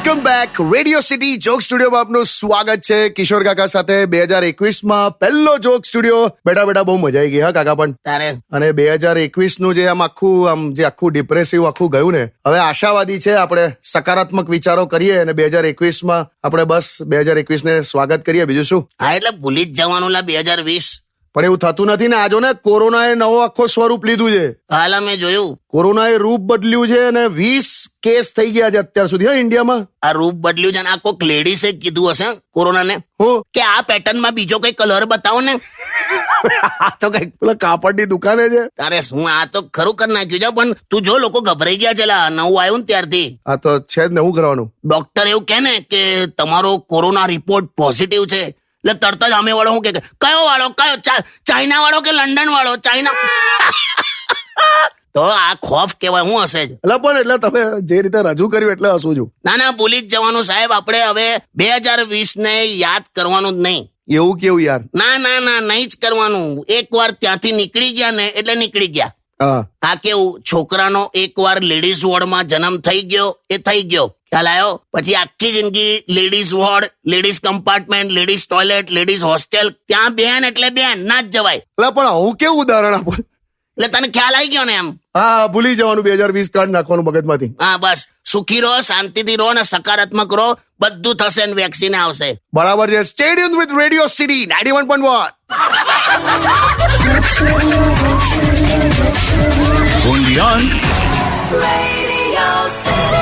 Welcome back. Radio city joke સ્ટુડિયોમાં આપનું સ્વાગત છે. કિશોર કાકા સાથે 2021માં પહેલો જોક સ્ટુડિયો. બેટા બહુ મજા આવી ગઈ હા કાકા પણ તારે. અને 2021 નું જે આખું ડિપ્રેસિવ આખું ગયું ને, હવે આશાવાદી છે. આપણે સકારાત્મક વિચારો કરીએ અને 2021માં આપણે બસ 2021 ને સ્વાગત કરીએ, બીજું શું. હા એટલે ભૂલી જ જવાનું લા 2020. પણ એવું થતું નથી ને. આજો ને કોરોનાએ નવો આખો સ્વરૂપ લીધું છે. હાલ મેં જોયું કોરોનાએ રૂપ બદલ્યું છે અને 20 કેસ થઈ ગયા છે અત્યાર સુધી હા ઇન્ડિયામાં. આ રૂપ બદલ્યું છે ને આ કોઈક લેડીસે કીધું હશે કોરોનાને હું કે આ પેટર્નમાં બીજો કઈ કલર બતાવો ને. આ તો કઈક પેલા કાપડની દુકાને છે. તારે શું આ તો ખરું કરી નાખ્યું છે. પણ તું જો લોકો ગભરાઈ ગયા છે લા, નવું આવ્યું ને ત્યારથી. આ તો છે જ ને, શું કરવાનું. ડોક્ટર એવું કહે ને કે તમારો કોરોના રિપોર્ટ પોઝિટિવ છે એટલે તરત જ સામે વાળો શું કે કયો વાળો, કયો ચાઇના વાળો કે લંડન વાળો? ચાઇના. તો આ ખોફ કેવાય, હું હશે જ. એટલે તમે જે રીતે રજૂ કર્યું એટલે હસું છું. ના ભૂલી જ જવાનું સાહેબ. આપણે હવે 2020 ને યાદ કરવાનું જ નહીં. એવું કેવું યાર? ના નહીં જ કરવાનું. એકવાર ત્યાંથી નીકળી ગયા ને એટલે નીકળી ગયા. હા. આ કેવું, છોકરાનો એકવાર લેડીઝ વોર્ડમાં જન્મ થઈ ગયો એ થઈ ગયો, ખ્યાલ આવ્યો. પછી આખી જિંદગી ladies ward, ladies compartment, ladies toilet, ladies hostel, ત્યાં બેન એટલે બેન, ના જ જવાય. એટલે પણ હું કેવું ઉદાહરણ આપો એટલે તને ખ્યાલ આવી ગયો ને એમ. હા, ભૂલી જવાનું. 2020 કાર્ડ નાખવાનું મગજમાંથી. હા બસ, સુખી રહો, શાંતિથી રહો ને સકારાત્મક રહો. બધું થશે ને વેક્સિન આવશે. બરાબર છે. Stay tuned with radio city 91.1. Only on Radio City.